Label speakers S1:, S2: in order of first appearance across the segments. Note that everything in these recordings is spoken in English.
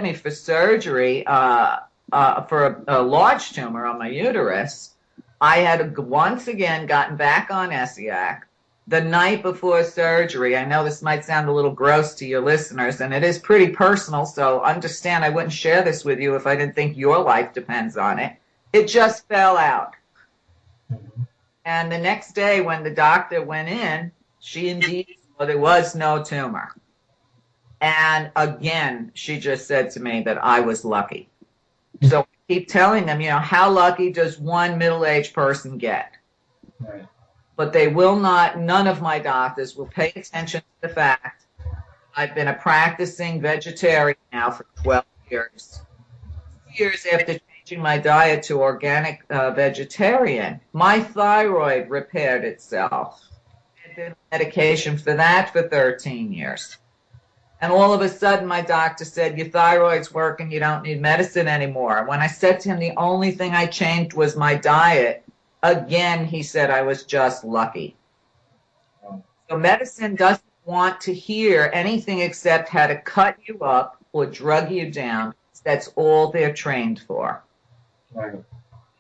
S1: me for surgery for a large tumor on my uterus, I had once again gotten back on Essiac the night before surgery. I know this might sound a little gross to your listeners, and it is pretty personal, so understand I wouldn't share this with you if I didn't think your life depends on it. It just fell out. And the next day when the doctor went in, she indeed saw there was no tumor. And again, she just said to me that I was lucky. So I keep telling them, how lucky does one middle-aged person get?
S2: Right.
S1: But they will not, none of my doctors will pay attention to the fact I've been a practicing vegetarian now for 12 years. 2 years after changing my diet to organic vegetarian, my thyroid repaired itself. I've been on medication for that for 13 years. And all of a sudden, my doctor said, your thyroid's working, you don't need medicine anymore. When I said to him the only thing I changed was my diet, again, he said I was just lucky. So medicine doesn't want to hear anything except how to cut you up or drug you down. That's all they're trained for.
S2: Right.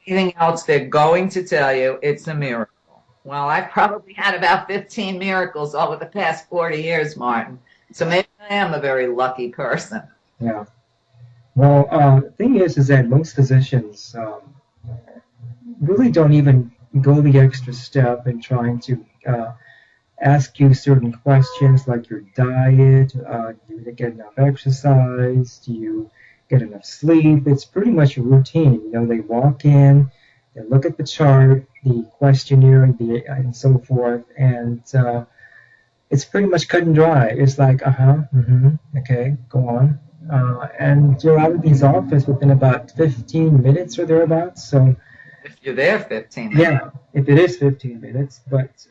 S1: Anything else, they're going to tell you it's a miracle. Well, I've probably had about 15 miracles over the past 40 years, Martin. So maybe I am a very lucky person.
S2: Yeah. Well, the thing is that most physicians really don't even go the extra step in trying to ask you certain questions like your diet, do you get enough exercise, do you get enough sleep. It's pretty much a routine. They walk in, they look at the chart, the questionnaire, and so forth, and it's pretty much cut and dry. It's like, okay, go on. And you're out of his office within about 15 minutes or thereabouts. So
S1: if you're there 15 minutes.
S2: Yeah, if it is 15 minutes. But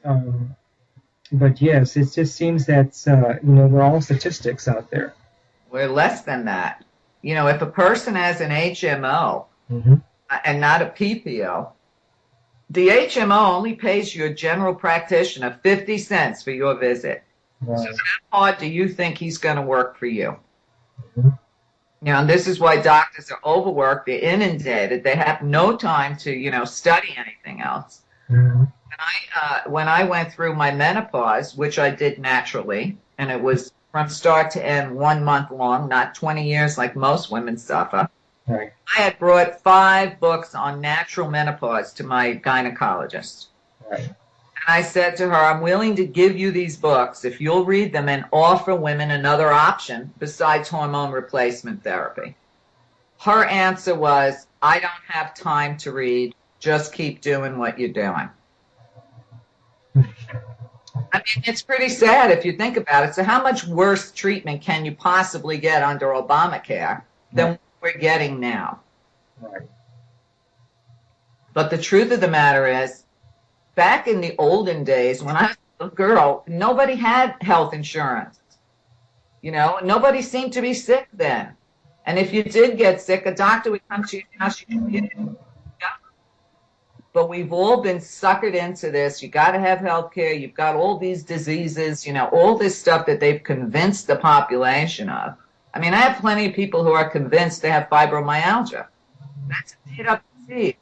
S2: yes, it just seems that, we're all statistics out there.
S1: We're less than that. If a person has an HMO and not a PPO, the HMO only pays your general practitioner 50 cents for your visit.
S2: Right.
S1: So how hard do you think he's going to work for you? And this is why doctors are overworked, they're inundated, they have no time to, study anything else. When I went through my menopause, which I did naturally, and it was from start to end 1 month long, not 20 years like most women suffer,
S2: Right.
S1: I had brought 5 books on natural menopause to my gynecologist.
S2: Right.
S1: And I said to her, I'm willing to give you these books if you'll read them and offer women another option besides hormone replacement therapy. Her answer was, I don't have time to read. Just keep doing what you're doing. I mean, it's pretty sad if you think about it. So how much worse treatment can you possibly get under Obamacare than what we're getting now?
S2: Right.
S1: But the truth of the matter is, back in the olden days, when I was a girl, nobody had health insurance. Nobody seemed to be sick then. And if you did get sick, a doctor would come to your house. But we've all been suckered into this. You got to have health care. You've got all these diseases, all this stuff that they've convinced the population of. I mean, I have plenty of people who are convinced they have fibromyalgia. That's a made-up disease.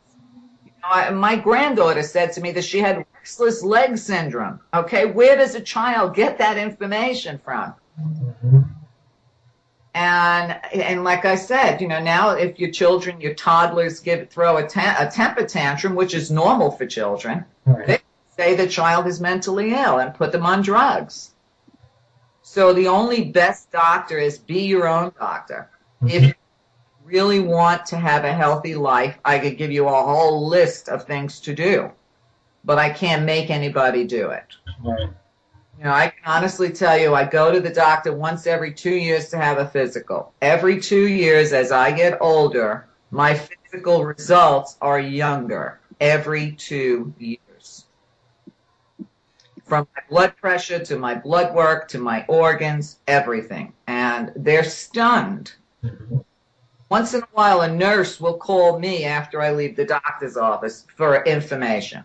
S1: My granddaughter said to me that she had restless leg syndrome. Okay, where does a child get that information from? And like I said, now if your toddlers throw a temper tantrum, which is normal for children,
S2: Right.
S1: they say the child is mentally ill and put them on drugs. So the only best doctor is be your own doctor. If you really want to have a healthy life, I could give you a whole list of things to do, but I can't make anybody do it.
S2: Right.
S1: I can honestly tell you, I go to the doctor once every 2 years to have a physical. Every 2 years, as I get older, my physical results are younger. Every 2 years. From my blood pressure to my blood work to my organs, everything. And they're stunned. Once in a while, a nurse will call me after I leave the doctor's office for information.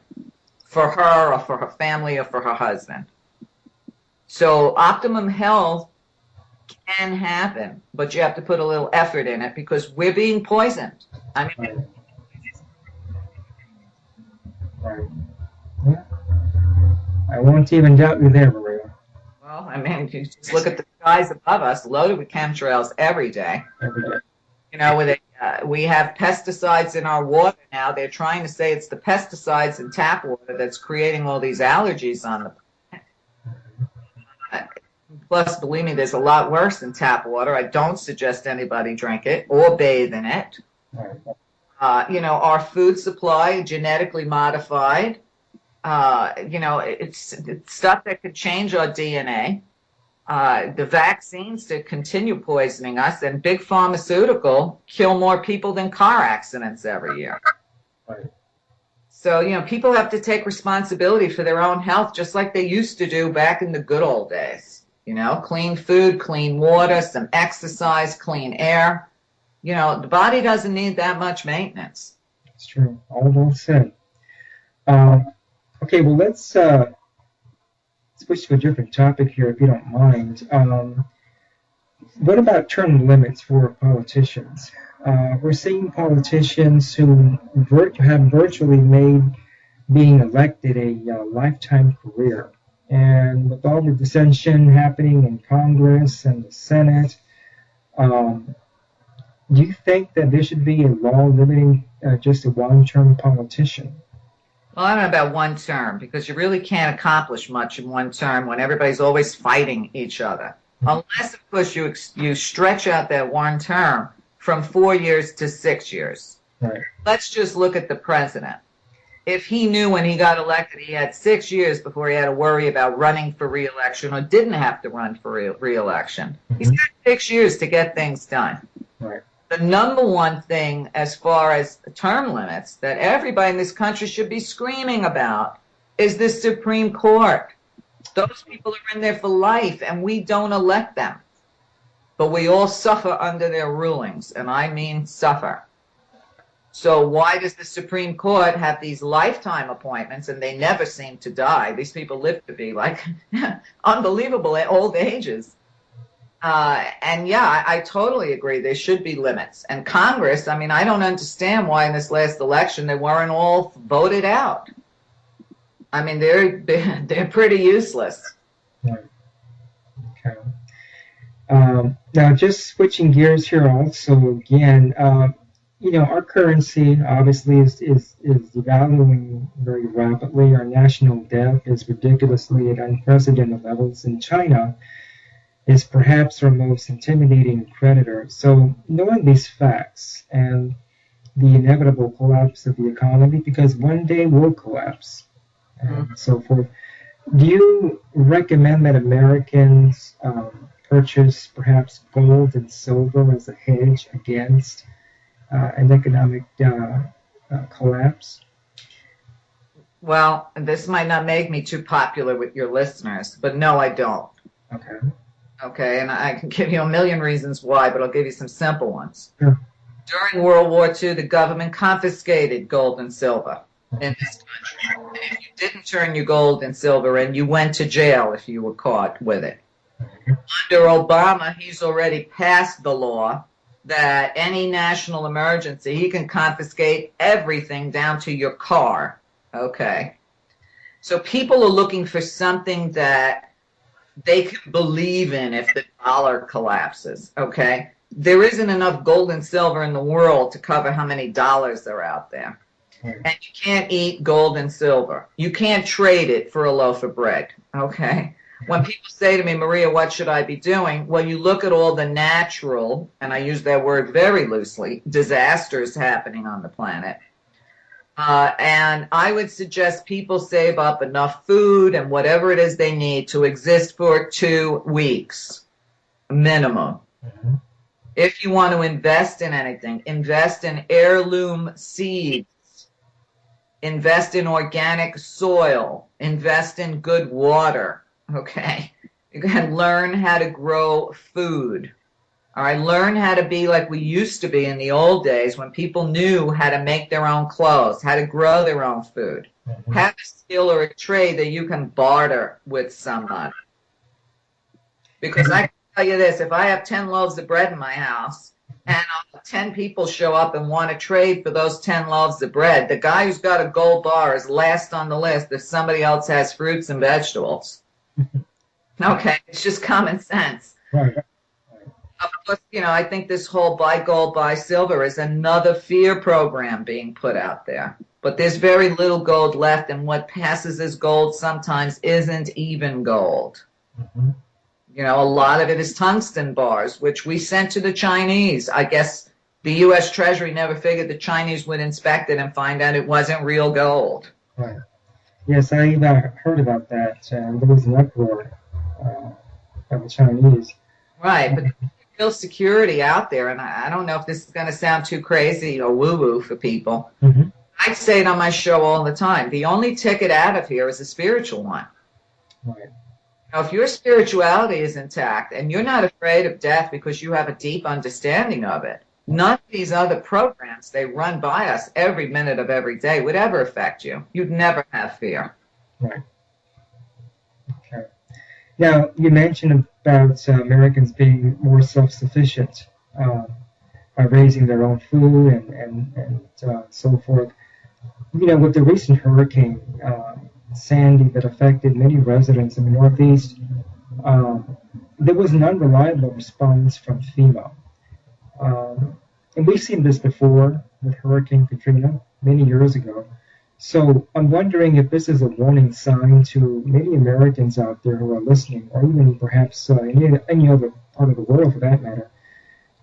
S1: For her or for her family or for her husband. So Optimum Health can happen, but you have to put a little effort in it because we're being poisoned. I mean,
S2: Right. Yeah. I won't even doubt you there, Maria.
S1: well, I mean, you just look at the skies above us, loaded with chemtrails every day.
S2: Every day.
S1: You know, we have pesticides in our water now. They're trying to say it's the pesticides in tap water that's creating all these allergies on the planet. Plus, believe me, there's a lot worse than tap water. I don't suggest anybody drink it or bathe in it.
S2: Right.
S1: You know, our food supply, genetically modified. You know, it's stuff that could change our DNA. The vaccines to continue poisoning us, and big pharmaceutical kill more people than car accidents every year.
S2: Right.
S1: So, you know, people have to take responsibility for their own health just like they used to do back in the good old days. You know, clean food, clean water, some exercise, clean air. You know, the body doesn't need that much maintenance.
S2: It's true. All well said. Okay, well, let's switch to a different topic here, if you don't mind. What about term limits for politicians? We're seeing politicians who have virtually made being elected a lifetime career. And with all the dissension happening in Congress and the Senate, do you think that there should be a law limiting just a one-term politician?
S1: Well, I don't know about one term, because you really can't accomplish much in one term when everybody's always fighting each other. Unless, of course, you stretch out that one term from 4 years to 6 years.
S2: Right.
S1: Let's just look at the president. If he knew when he got elected he had 6 years before he had to worry about running for re-election or didn't have to run for re-election, he's got 6 years to get things done.
S2: Right.
S1: The number one thing as far as term limits that everybody in this country should be screaming about is the Supreme Court. Those people are in there for life, and we don't elect them. But we all suffer under their rulings, and I mean suffer. So why does the Supreme Court have these lifetime appointments, and they never seem to die? These people live to be like unbelievable at old ages. And yeah, I totally agree. There should be limits. And Congress, I mean, I don't understand why in this last election they weren't all voted out. I mean, they're pretty useless.
S2: Right. Okay. Now, just switching gears here also again, you know, our currency obviously is devaluing very rapidly. Our national debt is ridiculously at unprecedented levels in China. Is perhaps our most intimidating creditor. So knowing these facts and the inevitable collapse of the economy, because one day will collapse, and so forth, do you recommend that Americans purchase perhaps gold and silver as a hedge against an economic collapse?
S1: Well, this might not make me too popular with your listeners, but no, I don't.
S2: Okay.
S1: Okay, and I can give you a million reasons why, but I'll give you some simple ones.
S2: Sure.
S1: During World War II, the government confiscated gold and silver in this country. And if you didn't turn your gold and silver in, you went to jail if you were caught with it. Under Obama, he's already passed the law that any national emergency, he can confiscate everything down to your car. Okay. So people are looking for something that they can believe in if the dollar collapses, okay? There isn't enough gold and silver in the world to cover how many dollars are out there. And you can't eat gold and silver. You can't trade it for a loaf of bread, okay? When people say to me, Maria, what should I be doing? Well, you look at all the natural, and I use that word very loosely, disasters happening on the planet. And I would suggest people save up enough food and whatever it is they need to exist for 2 weeks, minimum.
S2: Mm-hmm.
S1: If you want to invest in anything, invest in heirloom seeds, invest in organic soil, invest in good water, okay? You can learn how to grow food. All right, learn how to be like we used to be in the old days when people knew how to make their own clothes, how to grow their own food. Mm-hmm. Have a skill or a trade that you can barter with somebody. Because I can tell you this, if I have 10 loaves of bread in my house and 10 people show up and want to trade for those 10 loaves of bread, the guy who's got a gold bar is last on the list if somebody else has fruits and vegetables. Okay, it's just common sense.
S2: Right.
S1: Of course, I think this whole buy gold, buy silver is another fear program being put out there. But there's very little gold left, and what passes as gold sometimes isn't even gold.
S2: Mm-hmm.
S1: A lot of it is tungsten bars, which we sent to the Chinese. I guess the U.S. Treasury never figured the Chinese would inspect it and find out it wasn't real gold.
S2: Right. Yes, I heard about that. There was an uproar of the Chinese.
S1: Right, but there's real security out there, and I don't know if this is going to sound too crazy or woo-woo for people.
S2: Mm-hmm.
S1: I say it on my show all the time. The only ticket out of here is a spiritual one.
S2: Right.
S1: Now, if your spirituality is intact and you're not afraid of death because you have a deep understanding of it, none of these other programs they run by us every minute of every day would ever affect you. You'd never have fear.
S2: Right. Okay. Now, you mentioned about Americans being more self-sufficient by raising their own food and so forth. With the recent hurricane, Sandy, that affected many residents in the Northeast, there was an unreliable response from FEMA. And we've seen this before with Hurricane Katrina many years ago. So I'm wondering if this is a warning sign to many Americans out there who are listening, or even perhaps any other part of the world for that matter,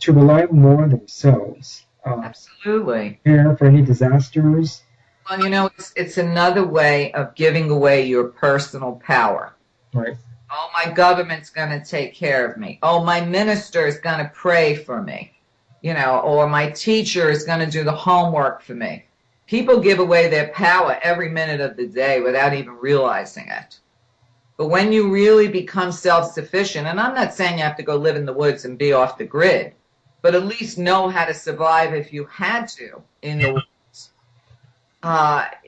S2: to rely more on themselves.
S1: Absolutely.
S2: Prepare for any disasters.
S1: Well, it's another way of giving away your personal power.
S2: Right.
S1: Oh, my government's going to take care of me. Oh, my minister is going to pray for me. Or my teacher is going to do the homework for me. People give away their power every minute of the day without even realizing it. But when you really become self-sufficient, and I'm not saying you have to go live in the woods and be off the grid, but at least know how to survive if you had to in the woods.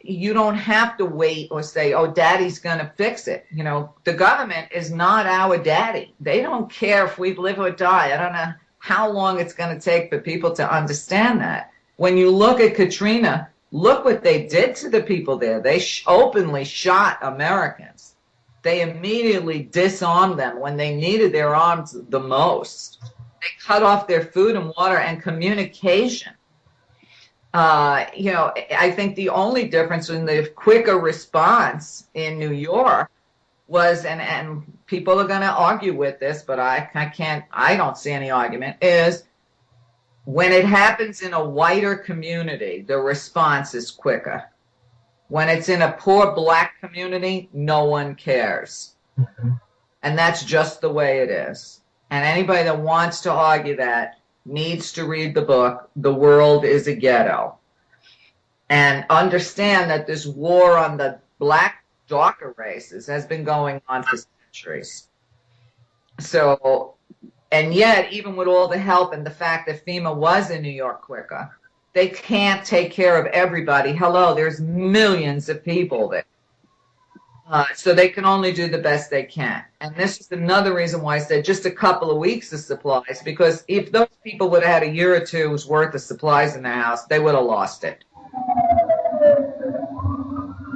S1: You don't have to wait or say, oh, daddy's going to fix it. The government is not our daddy. They don't care if we live or die. I don't know how long it's going to take for people to understand that. When you look at Katrina, look what they did to the people there. They openly shot Americans. They immediately disarmed them when they needed their arms the most. They cut off their food and water and communication. I think the only difference in the quicker response in New York was, and people are going to argue with this, but I don't see any argument, is when it happens in a whiter community, the response is quicker. When it's in a poor black community, no one cares.
S2: Mm-hmm.
S1: And that's just the way it is. And anybody that wants to argue that needs to read the book, The World is a Ghetto, and understand that this war on the black darker races has been going on for centuries. So, and yet, even with all the help and the fact that FEMA was in New York quicker, they can't take care of everybody. Hello, there's millions of people there. So they can only do the best they can. And this is another reason why I said just a couple of weeks of supplies, because if those people would have had a year or two's worth of supplies in their house, they would have lost it.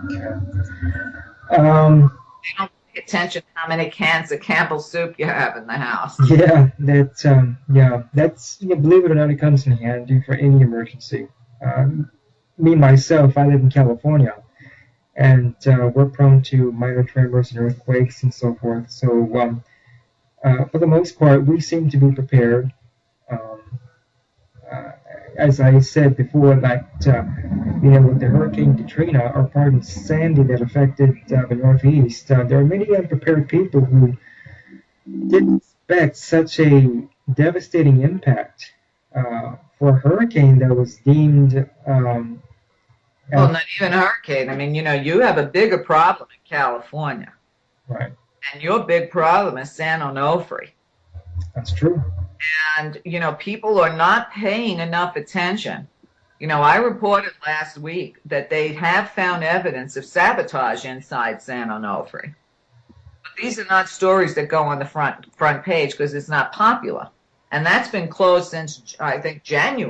S2: Okay.
S1: You don't pay attention to how many cans of Campbell's soup you have in the house.
S2: Yeah, that's believe it or not, it comes in handy for any emergency. Me myself, I live in California, and we're prone to minor tremors and earthquakes and so forth. So, for the most part, we seem to be prepared. As I said before, that with the Hurricane Katrina, or pardon, Sandy, that affected the Northeast, there are many unprepared people who didn't expect such a devastating impact for a hurricane that was deemed.
S1: Well, not even a hurricane. I mean, you have a bigger problem in California.
S2: Right.
S1: And your big problem is San Onofre.
S2: That's true.
S1: And, people are not paying enough attention. I reported last week that they have found evidence of sabotage inside San Onofre. But these are not stories that go on the front page because it's not popular. And that's been closed since, I think, January.